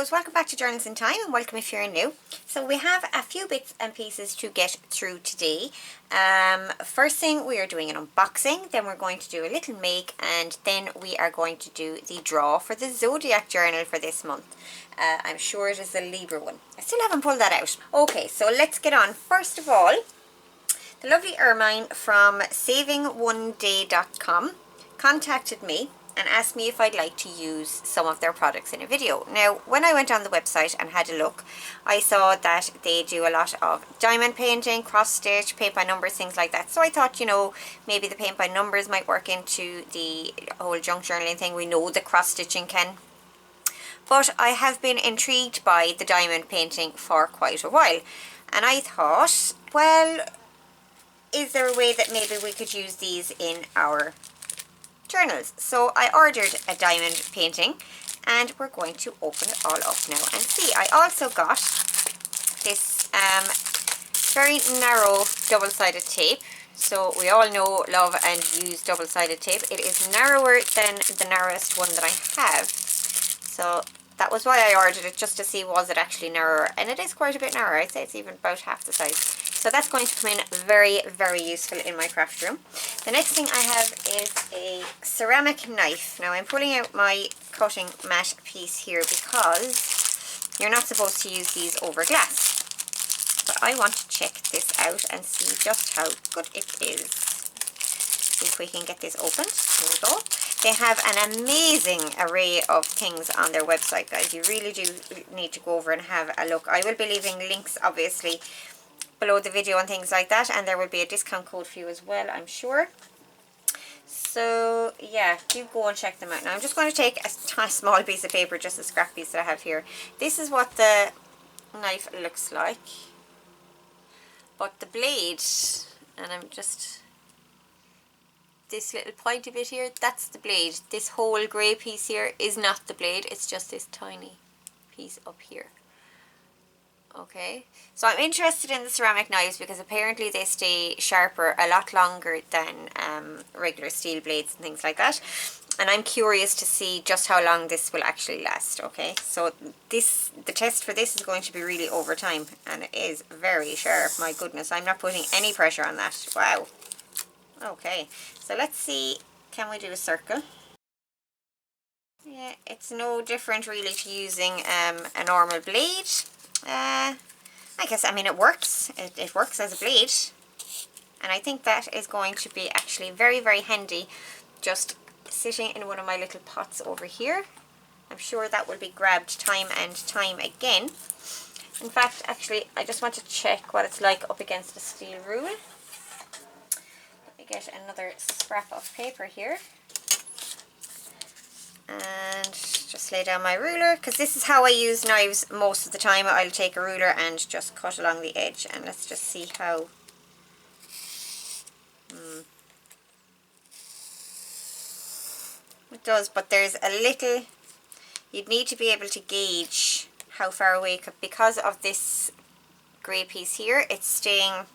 suppose welcome back to Journals in Time, and welcome if you're new. So we have a few bits and pieces to get through today. First thing, we are doing an unboxing, then we're going to do a little make, and then we are going to do the draw for the Zodiac Journal for this month. I'm sure it is the Libra one. I still haven't pulled that out. Okay, so let's get on. First of all, the lovely Ermine from SavingOneDay.com contacted me and asked me if I'd like to use some of their products in a video. Now, when I went on the website and had a look, I saw that they do a lot of diamond painting, cross stitch, paint by numbers, things like that. So I thought, you know, maybe the paint by numbers might work into the whole junk journaling thing. We know the cross stitching can. But I have been intrigued by the diamond painting for quite a while. And I thought, well, is there a way that maybe we could use these in our journals? So I ordered a diamond painting and we're going to open it all up now and see. I also got this very narrow double-sided tape. So we all know, love and use double-sided tape. It is narrower than the narrowest one that I have. So that was why I ordered it, just to see was it actually narrower, and it is quite a bit narrower. I'd say it's even about half the size. So that's going to come in very, very useful in my craft room. The next thing I have is a ceramic knife. Now I'm pulling out my cutting mat piece here because you're not supposed to use these over glass. But I want to check this out and see just how good it is. See if we can get this opened. Here we go. They have an amazing array of things on their website, guys. You really do need to go over and have a look. I will be leaving links, obviously, below the video and things like that, and there will be a discount code for you as well, I'm sure. So yeah, do go and check them out. Now I'm just going to take a small piece of paper, just the scrap piece that I have here. This is what the knife looks like, but the blade, and I'm just, this little pointy bit here, that's the blade. This whole grey piece here is not the blade, it's just this tiny piece up here. Okay, so I'm interested in the ceramic knives because apparently they stay sharper a lot longer than regular steel blades and things like that. And I'm curious to see just how long this will actually last. Okay, so the test for this is going to be really over time, and it is very sharp. My goodness, I'm not putting any pressure on that. Wow. Okay, so let's see, can we do a circle? Yeah, it's no different really to using a normal blade. I guess, I mean, it works. It works as a blade. And I think that is going to be actually very, very handy just sitting in one of my little pots over here. I'm sure that will be grabbed time and time again. In fact, actually, I just want to check what it's like up against a steel rule. Let me get another scrap of paper here. And just lay down my ruler, because this is how I use knives most of the time. I'll take a ruler and just cut along the edge, and let's just see how it does. But there's a little, you'd need to be able to gauge how far away, because of this grey piece here, it's staying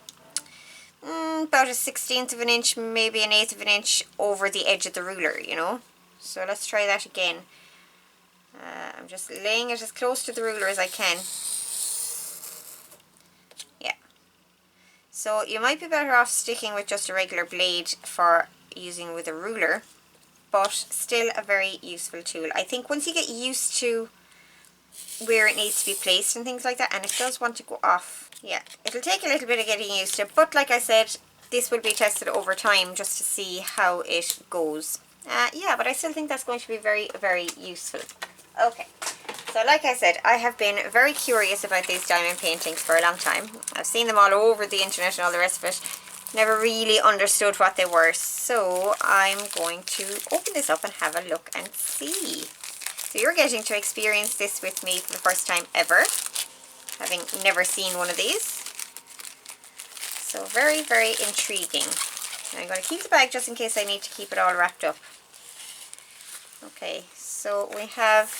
about a 1/16 of an inch, maybe an 1/8 of an inch over the edge of the ruler, you know. So let's try that again. I'm just laying it as close to the ruler as I can. Yeah. So you might be better off sticking with just a regular blade for using with a ruler, but still a very useful tool. I think once you get used to where it needs to be placed and things like that, and it does want to go off, yeah, it'll take a little bit of getting used to, but like I said, this will be tested over time just to see how it goes. Yeah, but I still think that's going to be very, very useful. Okay, so like I said, I have been very curious about these diamond paintings for a long time. I've seen them all over the internet and all the rest of it. Never really understood what they were. So I'm going to open this up and have a look and see. So you're getting to experience this with me for the first time ever, having never seen one of these. So very, very intriguing. Now I'm going to keep the bag just in case I need to keep it all wrapped up. Okay, so we have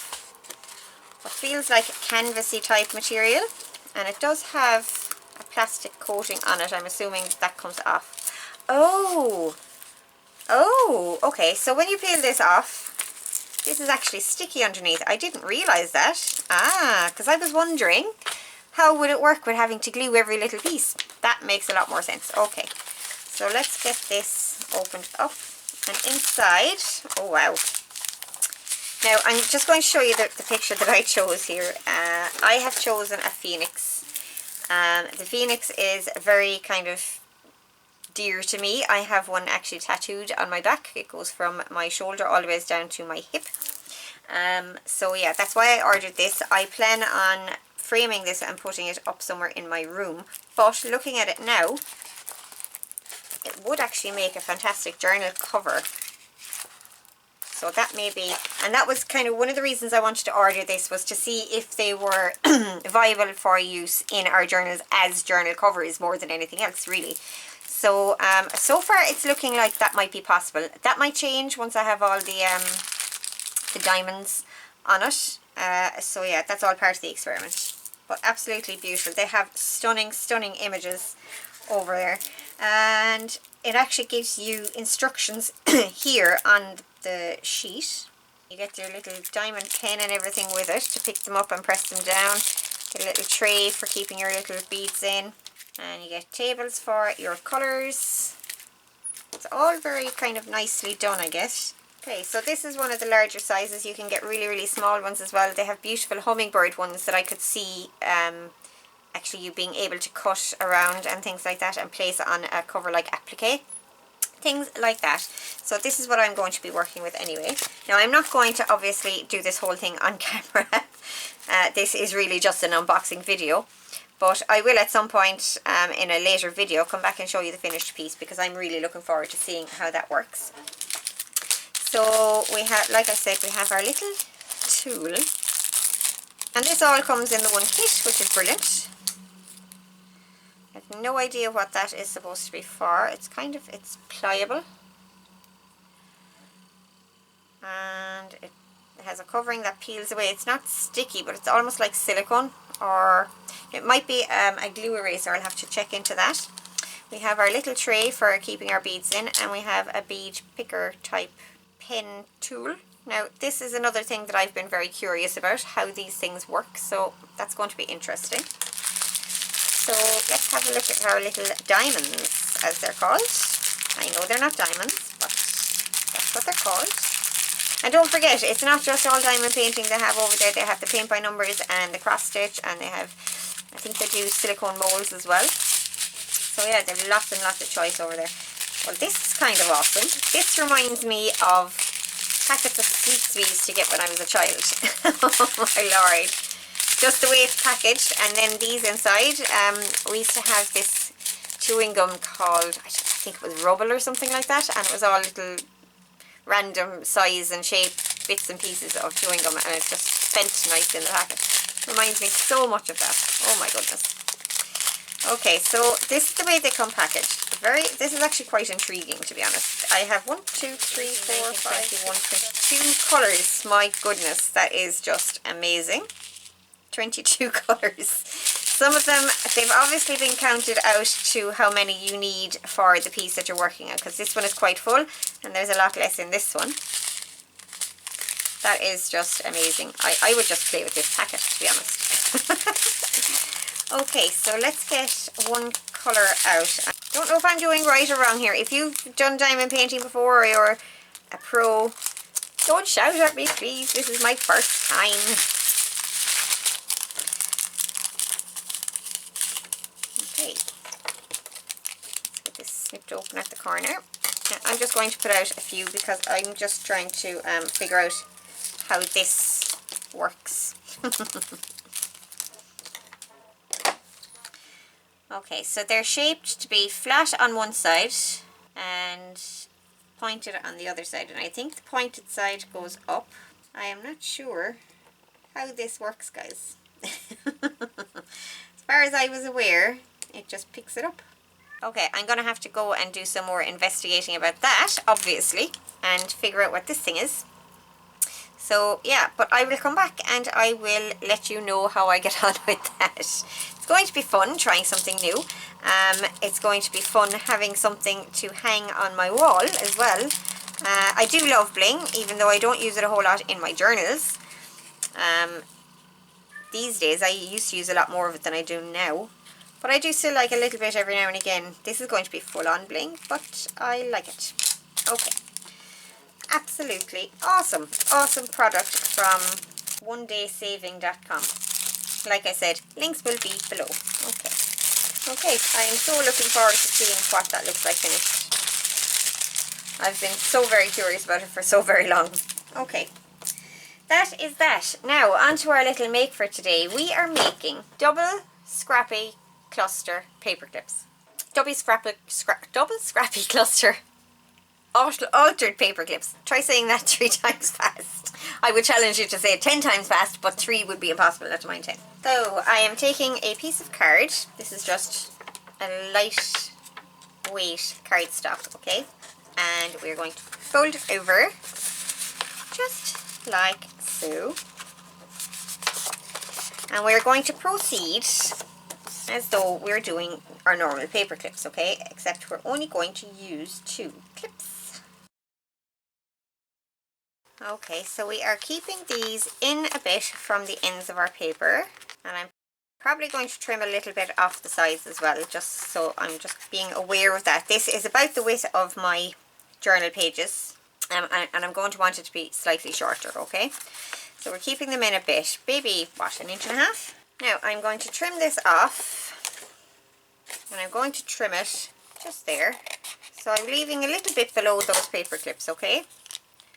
what feels like canvasy type material, and it does have a plastic coating on it. I'm assuming that comes off. Oh, okay, so when you peel this off, This is actually sticky underneath. I didn't realise that. Because I was wondering how would it work with having to glue every little piece. That makes a lot more sense. Okay, so let's get this opened up. And inside, oh wow. Now I'm just going to show you the picture that I chose here. I have chosen a phoenix. The phoenix is very kind of dear to me. I have one actually tattooed on my back. It goes from my shoulder all the way down to my hip. So yeah, that's why I ordered this. I plan on framing this and putting it up somewhere in my room. But looking at it now, it would actually make a fantastic journal cover. So that may be, and that was kind of one of the reasons I wanted to order this, was to see if they were viable for use in our journals as journal covers more than anything else, really. So, so far it's looking like that might be possible. That might change once I have all the diamonds on it. So yeah, that's all part of the experiment. But absolutely beautiful. They have stunning, stunning images over there. And it actually gives you instructions here on the sheet. You get your little diamond pen and everything with it to pick them up and press them down. Get a little tray for keeping your little beads in. And you get tables for your colours. It's all very kind of nicely done, I guess. Okay, so this is one of the larger sizes. You can get really, really small ones as well. They have beautiful hummingbird ones that I could see actually you being able to cut around and things like that and place on a cover like applique. Things like that. So this is what I'm going to be working with anyway. Now I'm not going to obviously do this whole thing on camera. This is really just an unboxing video. But I will at some point in a later video come back and show you the finished piece, because I'm really looking forward to seeing how that works. So we have, like I said, we have our little tool. And this all comes in the one kit, which is brilliant. I have no idea what that is supposed to be for. It's kind of, it's pliable. And it has a covering that peels away. It's not sticky, but it's almost like silicone, or it might be a glue eraser. I'll have to check into that. We have our little tray for keeping our beads in, and we have a bead picker type pen tool. Now this is another thing that I've been very curious about, how these things work, so that's going to be interesting. So let's have a look at our little diamonds, as they're called. I know they're not diamonds, but that's what they're called. And don't forget, it's not just all diamond painting they have over there. They have the paint by numbers and the cross stitch, and they have, I think they do silicone molds as well. So yeah, there's lots and lots of choice over there. Well, this is kind of awesome. This reminds me of packets of sweets we used to get when I was a child. Oh my lord. Just the way it's packaged. And then these inside, we used to have this chewing gum called, I think it was Rubble or something like that. And it was all little random size and shape bits and pieces of chewing gum, and it just felt nice in the packet. Reminds me so much of that. Oh my goodness. Okay, so this is the way they come packaged. This is actually quite intriguing, to be honest. I have 1, 2, 3, 4, 5, 22 colours. My goodness, that is just amazing. 22 colours. Some of them, they've obviously been counted out to how many you need for the piece that you're working on, because this one is quite full and there's a lot less in this one. That is just amazing. I would just play with this packet, to be honest. Okay, so let's get one colour out. I don't know if I'm doing right or wrong here. If you've done diamond painting before, or you're a pro, don't shout at me, please. This is my first time. Okay, let's get this snipped open at the corner. Now, I'm just going to put out a few, because I'm just trying to figure out how this works. Okay, so they're shaped to be flat on one side and pointed on the other side, and I think the pointed side goes up. I am not sure how this works, guys. As far as I was aware, it just picks it up. Okay, I'm going to have to go and do some more investigating about that, obviously, and figure out what this thing is. So yeah, but I will come back and I will let you know how I get on with that. It's going to be fun trying something new. It's going to be fun having something to hang on my wall as well. I do love bling, even though I don't use it a whole lot in my journals. These days I used to use a lot more of it than I do now. But I do still like a little bit every now and again. This is going to be full on bling, but I like it. Okay. Absolutely awesome. Awesome product from OneDaySaving.com. Like I said, links will be below. Okay. Okay, I am so looking forward to seeing what that looks like finished. I've been so very curious about it for so very long. Okay. That is that. Now, on to our little make for today. We are making double Scrappy cluster paper clips. Double Scrappy cluster altered paper clips. Try saying that 3 times fast. I would challenge you to say it 10 times fast, but 3 would be impossible, not to mind 10. So, I am taking a piece of card. This is just a lightweight cardstock, okay? And we're going to fold it over just like so. And we're going to proceed as though we're doing our normal paper clips, okay? Except we're only going to use 2 clips. Okay, so we are keeping these in a bit from the ends of our paper, and I'm probably going to trim a little bit off the sides as well, just so I'm just being aware of that. This is about the width of my journal pages, and I'm going to want it to be slightly shorter, okay? So we're keeping them in a bit, maybe, what, 1.5 inches? Now I'm going to trim this off, and I'm going to trim it just there. So I'm leaving a little bit below those paper clips, okay?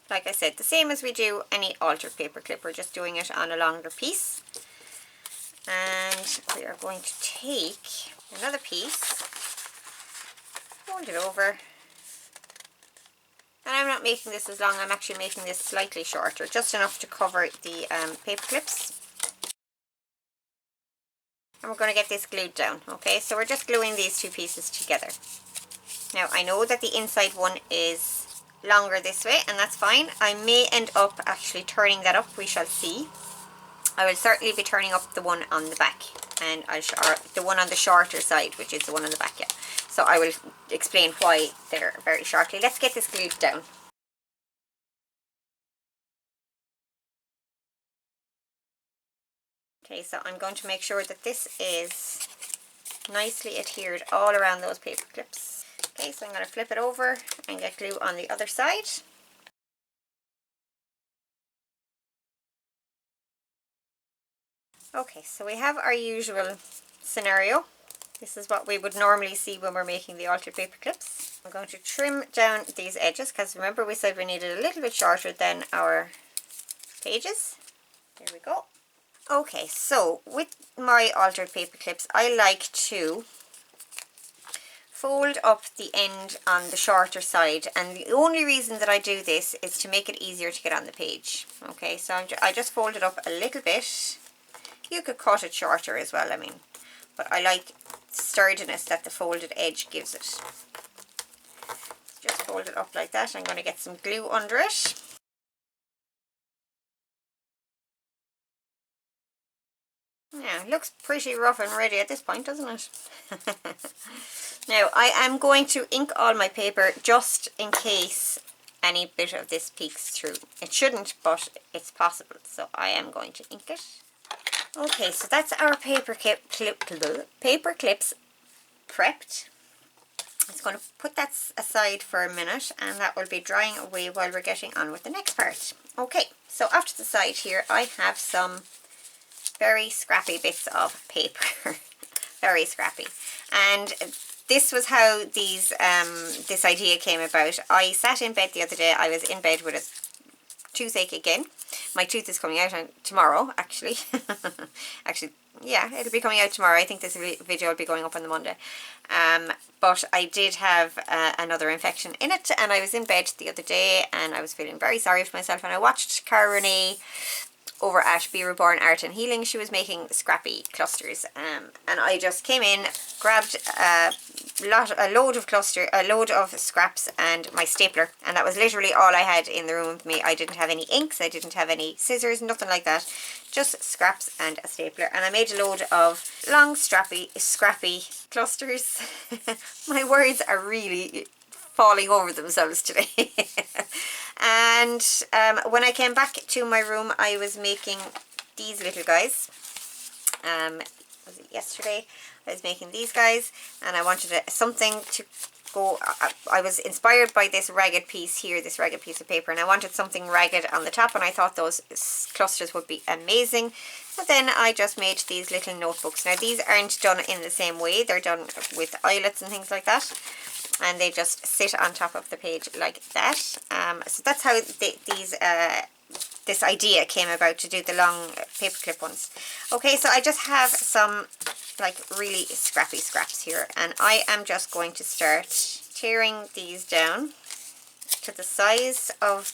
Like I said, the same as we do any altered paper clip, we're just doing it on a longer piece. And we are going to take another piece, fold it over. And I'm not making this as long, I'm actually making this slightly shorter, just enough to cover the paper clips. And we're going to get this glued down, okay? So we're just gluing these 2 pieces together. Now I know that the inside one is longer this way, and that's fine. I may end up actually turning that up, we shall see. I will certainly be turning up the one on the back, and the one on the shorter side, which is the one on the back, yeah. So I will explain why they're very shortly. Let's get this glued down. Okay, so I'm going to make sure that this is nicely adhered all around those paper clips. Okay, so I'm going to flip it over and get glue on the other side. Okay, so we have our usual scenario. This is what we would normally see when we're making the altered paper clips. I'm going to trim down these edges because remember we said we needed a little bit shorter than our pages. There we go. Okay, so with my altered paper clips, I like to fold up the end on the shorter side, and the only reason that I do this is to make it easier to get on the page. Okay, so I just fold it up a little bit. You could cut it shorter as well, I mean, but I like sturdiness that the folded edge gives it. Just fold it up like that. I'm going to get some glue under it. Yeah, it looks pretty rough and ready at this point, doesn't it? Now, I am going to ink all my paper just in case any bit of this peeks through. It shouldn't, but it's possible, so I am going to ink it. Okay, so that's our paper clips prepped. I'm just going to put that aside for a minute, and that will be drying away while we're getting on with the next part. Okay, so off to the side here I have some very scrappy bits of paper. Very scrappy. And this was how these this idea came about. I sat in bed the other day. I was in bed with a toothache again. My tooth is coming out tomorrow, actually. Actually, yeah, it'll be coming out tomorrow. I think this video will be going up on the Monday. But I did have another infection in it, and I was in bed the other day, and I was feeling very sorry for myself, and I watched Cara Renee over at Be Reborn Art and Healing. She was making Scrappy clusters, and I just came in, grabbed a load of scraps and my stapler, and that was literally all I had in the room with me. I didn't have any inks, I didn't have any scissors, nothing like that, just scraps and a stapler, and I made a load of long scrappy clusters. My words are really falling over themselves today. And when I came back to my room, I was making these little guys. Was it yesterday? I was making these guys, and I wanted something to go. I was inspired by this ragged piece here, this ragged piece of paper, and I wanted something ragged on the top, and I thought those clusters would be amazing. So then I just made these little notebooks. Now these aren't done in the same way, they're done with eyelets and things like that, and they just sit on top of the page like that. So that's how this idea came about, to do the long paperclip ones. Okay, so I just have some like really scrappy scraps here, and I am just going to start tearing these down to the size of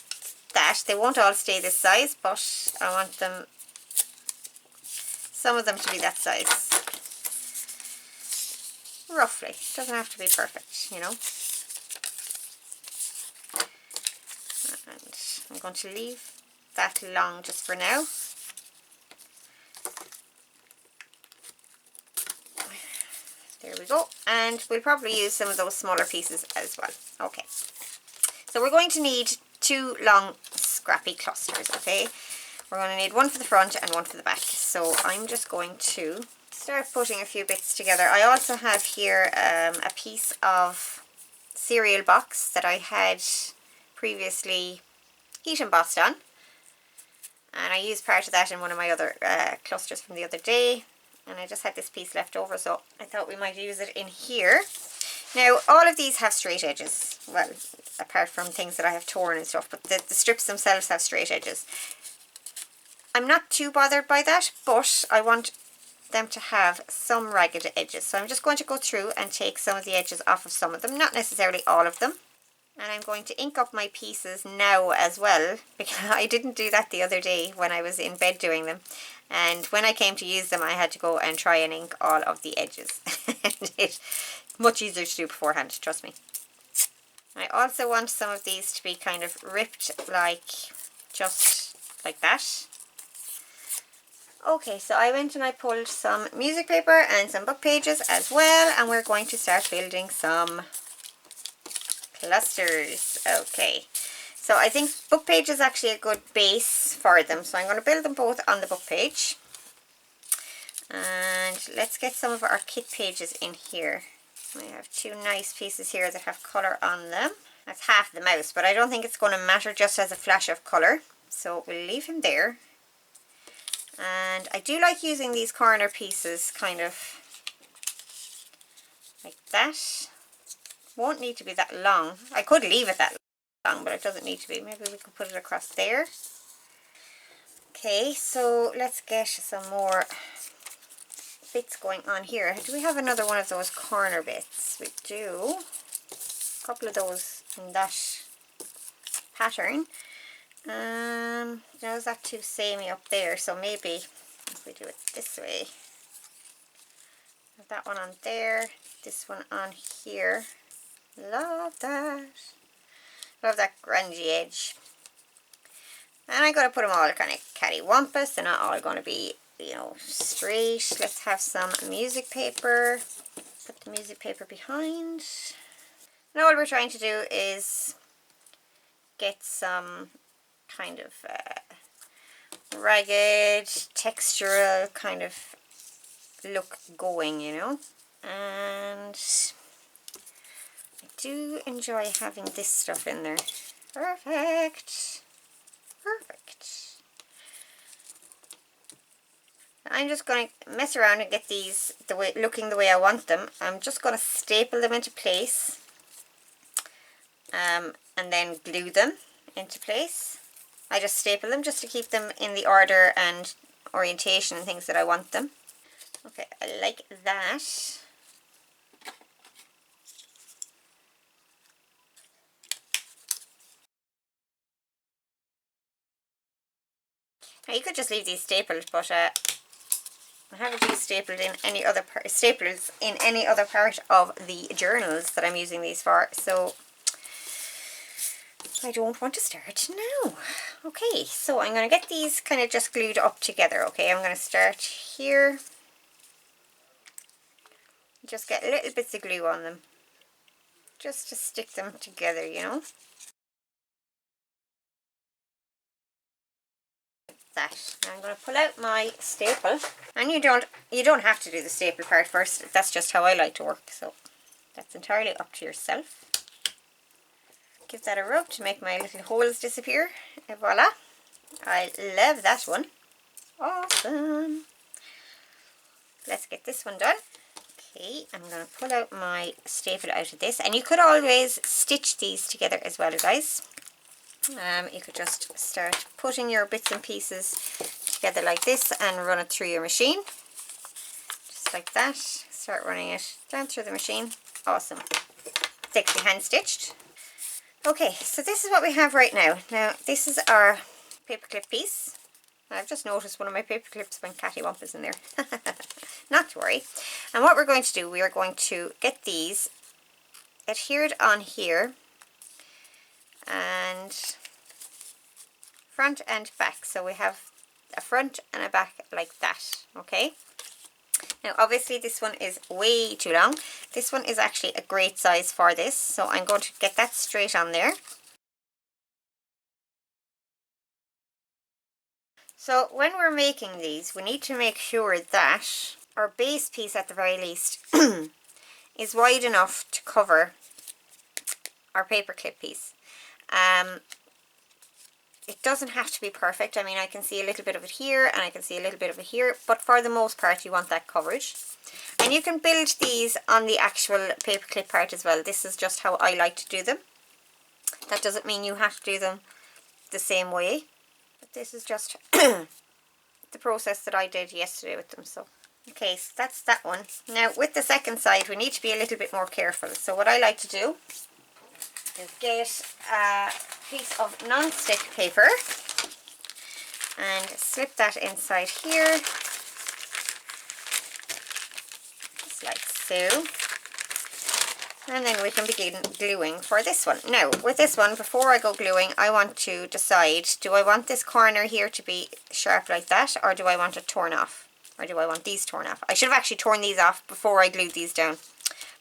that. They won't all stay this size, but I want some of them to be that size. Roughly. Doesn't have to be perfect, you know. And I'm going to leave that long just for now. There we go. And we'll probably use some of those smaller pieces as well. Okay. So we're going to need 2 long scrappy clusters, okay? We're going to need one for the front and one for the back. So I'm just going to start putting a few bits together. I also have here a piece of cereal box that I had previously heat embossed on. And I used part of that in one of my other clusters from the other day. And I just had this piece left over, so I thought we might use it in here. Now, all of these have straight edges. Well, apart from things that I have torn and stuff, but the strips themselves have straight edges. I'm not too bothered by that, but I want them to have some ragged edges. So I'm just going to go through and take some of the edges off of some of them, not necessarily all of them. And I'm going to ink up my pieces now as well, because I didn't do that the other day when I was in bed doing them. And when I came to use them, I had to go and try and ink all of the edges. And it's much easier to do beforehand, trust me. I also want some of these to be kind of ripped, like just like that. Okay, so I went and I pulled some music paper and some book pages as well, and we're going to start building some clusters. Okay, so I think book page is actually a good base for them, so I'm going to build them both on the book page. And let's get some of our kit pages in here. I have 2 nice pieces here that have colour on them. That's half the mouse, but I don't think it's going to matter just as a flash of colour, so we'll leave him there. And I do like using these corner pieces kind of like that. Won't need to be that long. I could leave it that long, but it doesn't need to be. Maybe we could put it across there. Okay, so let's get some more bits going on here. Do we have another one of those corner bits? We do. A couple of those in that pattern. Now is that too samey up there, so maybe if we do it this way, have that one on there, this one on here. Love that. Love that grungy edge. And I'm going to put them all kind of cattywampus. They're not all going to be, you know, straight. Let's have some music paper. Put the music paper behind. And all we're trying to do is get some kind of ragged, textural kind of look going, you know. And I do enjoy having this stuff in there. Perfect. Perfect. I'm just going to mess around and get these looking the way I want them. I'm just going to staple them into place. And then glue them into place. I just staple them just to keep them in the order and orientation and things that I want them. Okay, I like that. Now you could just leave these stapled, but I haven't used stapled in any other staplers in any other part of the journals that I'm using these for, so I don't want to start now. Okay, so I'm going to get these kind of just glued up together. Okay, I'm going to start here. Just get little bits of glue on them, just to stick them together, you know. that. Now I'm going to pull out my staple, and you don't have to do the staple part first. That's just how I like to work, so that's entirely up to yourself. Give that a rub to make my little holes disappear, and voila. I love that one. Awesome. Let's get this one done. Okay, I'm going to pull out my staple out of this, and you could always stitch these together as well, guys. You could just start putting your bits and pieces together like this and run it through your machine. Just like that. Start running it down through the machine. Awesome. It's actually hand stitched. Okay, so this is what we have right now. Now, this is our paperclip piece. I've just noticed one of my paper clips went cattywampus in there. Not to worry. And what we're going to do, we are going to get these adhered on here, and front and back. So we have a front and a back like that. Okay. Now obviously this one is way too long. This one is actually a great size for this. So I'm going to get that straight on there. So when we're making these, we need to make sure that our base piece at the very least is wide enough to cover our paperclip piece. It doesn't have to be perfect. I mean, I can see a little bit of it here and I can see a little bit of it here, but for the most part you want that coverage. And you can build these on the actual paperclip part as well. This is just how I like to do them. That doesn't mean you have to do them the same way. But this is just the process that I did yesterday with them. So, okay, so that's that one. Now with the second side, we need to be a little bit more careful. So what I like to do is get a piece of non-stick paper and slip that inside here, just like so. And then we can begin gluing for this one. Now, with this one, before I go gluing, I want to decide, do I want this corner here to be sharp like that, or do I want it torn off? Or do I want these torn off? I should have actually torn these off before I glued these down,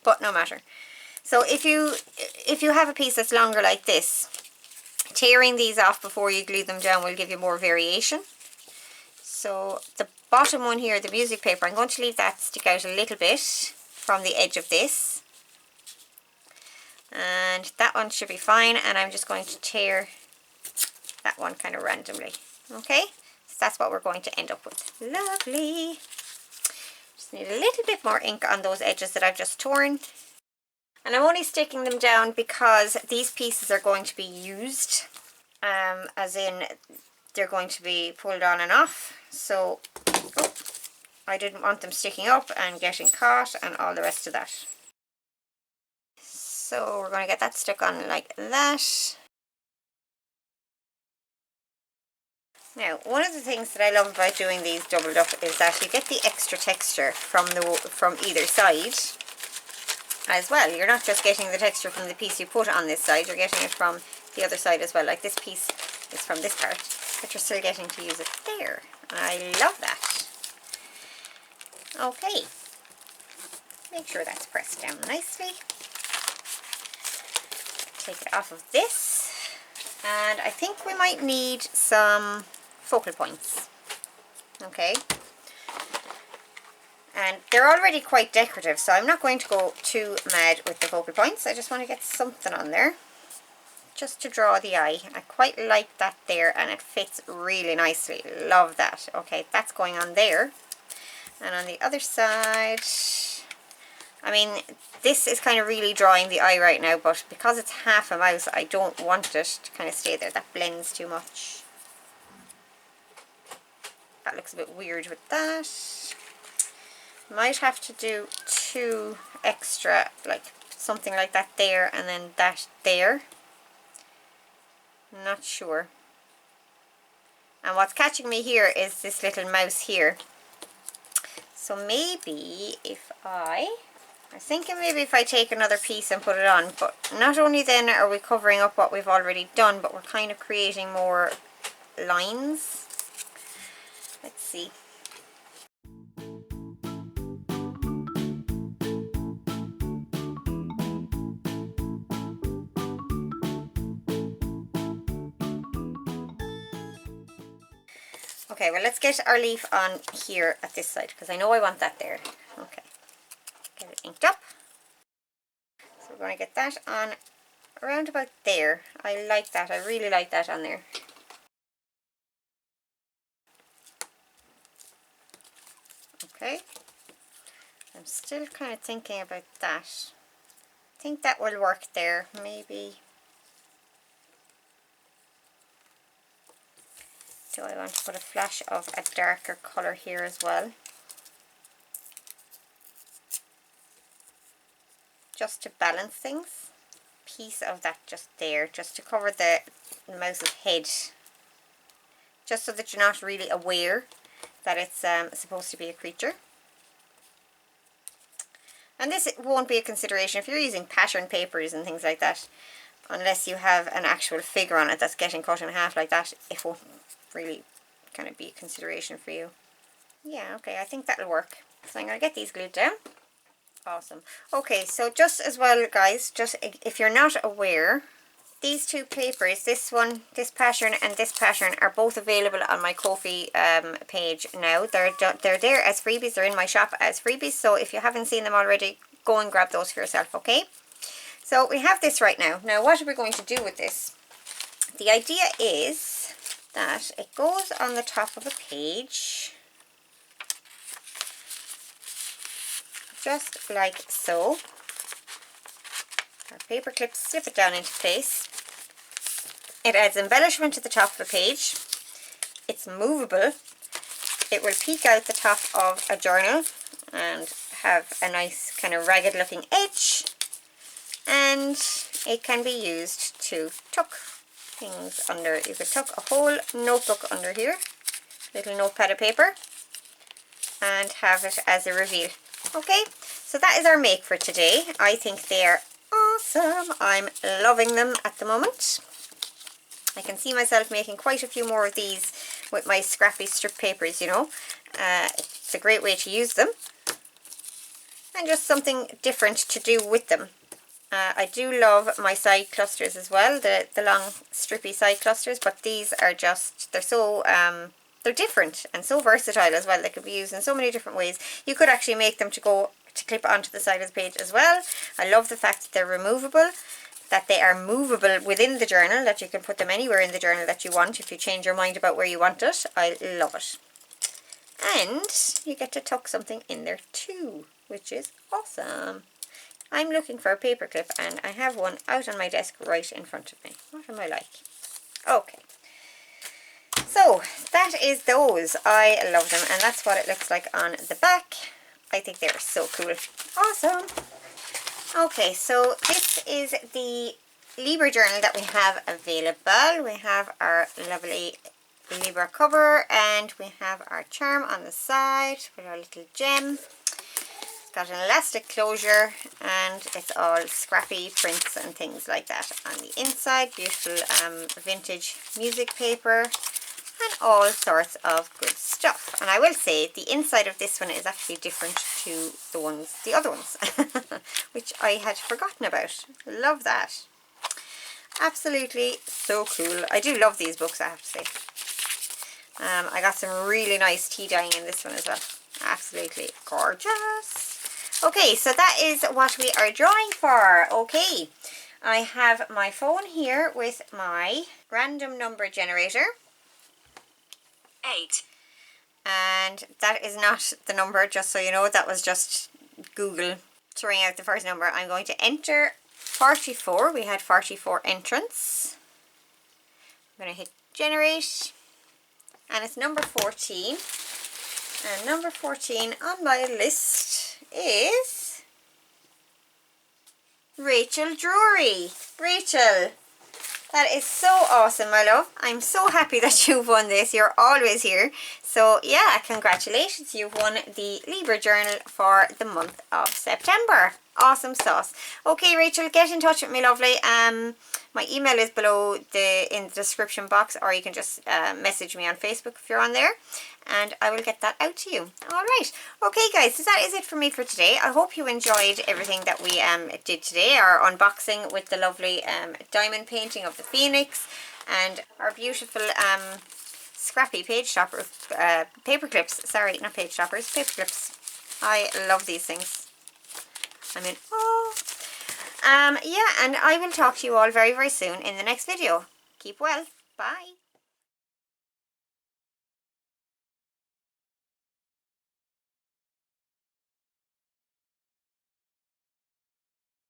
but no matter. So if you have a piece that's longer like this, tearing these off before you glue them down will give you more variation. So the bottom one here, the music paper, I'm going to leave that stick out a little bit from the edge of this. And that one should be fine, and I'm just going to tear that one kind of randomly. Okay, so that's what we're going to end up with. Lovely. Just need a little bit more ink on those edges that I've just torn. And I'm only sticking them down because these pieces are going to be used, as in they're going to be pulled on and off. So I didn't want them sticking up and getting caught and all the rest of that. So we're going to get that stuck on like that. Now, one of the things that I love about doing these doubled up is that you get the extra texture from either side as well. You're not just getting the texture from the piece you put on this side, you're getting it from the other side as well. Like this piece is from this part, but you're still getting to use it there. And I love that. Okay. Make sure that's pressed down nicely. Take it off of this, and I think we might need some focal points. Okay, and they're already quite decorative, so I'm not going to go too mad with the focal points. I just want to get something on there just to draw the eye. I quite like that there, and it fits really nicely. Love that. Okay, that's going on there, and on the other side, I mean, this is kind of really drawing the eye right now, but because it's half a mouse, I don't want it to kind of stay there. That blends too much. That looks a bit weird with that. Might have to do two extra, like something like that there, and then that there. Not sure. And what's catching me here is this little mouse here. So maybe if I was thinking maybe if I take another piece and put it on, but not only then are we covering up what we've already done, but we're kind of creating more lines. Let's see. Okay, well let's get our leaf on here at this side because I know I want that there. Okay, get it inked up. So we're going to get that on around about there. I like that, I really like that on there. Okay, I'm still kind of thinking about that. I think that will work there, maybe. Do I want to put a flash of a darker colour here as well? Just to balance things. Piece of that just there, just to cover the mouse's head. Just so that you're not really aware that it's supposed to be a creature. And this won't be a consideration if you're using pattern papers and things like that. Unless you have an actual figure on it that's getting cut in half like that, it won't really kind of be a consideration for you. Yeah, okay, I think that'll work. So I'm going to get these glued down. Awesome. Okay, so just as well, guys, just if you're not aware, these two papers, this one, this pattern and this pattern, are both available on my Ko-fi page now. They're there as freebies. They're in my shop as freebies. So if you haven't seen them already, go and grab those for yourself, okay? So we have this right now. Now, what are we going to do with this? The idea is that it goes on the top of a page, just like so. Our paper clips slip it down into place. It adds embellishment to the top of a page. It's movable. It will peek out the top of a journal and have a nice kind of ragged looking edge. And it can be used to tuck things under. You could tuck a whole notebook under here, little notepad of paper, and have it as a reveal. Okay, so that is our make for today. I think they're awesome. I'm loving them at the moment. I can see myself making quite a few more of these with my Scrappy strip papers, you know. It's a great way to use them. And just something different to do with them. I do love my side clusters as well, the long strippy side clusters, but these are just, they're so, they're different and so versatile as well. They could be used in so many different ways. You could actually make them to clip onto the side of the page as well. I love the fact that they're removable, that they are movable within the journal, that you can put them anywhere in the journal that you want if you change your mind about where you want it. I love it. And you get to tuck something in there too, which is awesome. I'm looking for a paper clip and I have one out on my desk right in front of me. What am I like? Okay. So that is those. I love them and that's what it looks like on the back. I think they're so cool. Awesome. Okay, so this is the Libra journal that we have available. We have our lovely Libra cover and we have our charm on the side with our little gem. It's got an elastic closure and it's all scrappy prints and things like that on the inside. Beautiful vintage music paper and all sorts of good stuff. And I will say the inside of this one is actually different to the other ones, which I had forgotten about. Love that. Absolutely so cool. I do love these books, I have to say. I got some really nice tea dyeing in this one as well. Absolutely gorgeous. Okay, so that is what we are drawing for. Okay, I have my phone here with my random number generator. 8. And that is not the number, just so you know. That was just Google throwing out the first number. I'm going to enter 44. We had 44 entrants. I'm going to hit generate. And it's number 14. And number 14 on my list is Rachel Drury. Rachel, that is so awesome, my love. I'm so happy that you've won this. You're always here. So yeah, congratulations. You've won the Libra journal for the month of September. Awesome sauce. Okay, Rachel, get in touch with me, lovely. My email is below in the description box, or you can just message me on Facebook if you're on there, and I will get that out to you. All right. Okay, guys, so that is it for me for today. I hope you enjoyed everything that we did today. Our unboxing with the lovely diamond painting of the Phoenix and our beautiful Scrappy page stopper, paper clips. Sorry, not page stoppers, paper clips. I love these things. I mean, oh. Yeah, and I will talk to you all very, very soon in the next video. Keep well. Bye.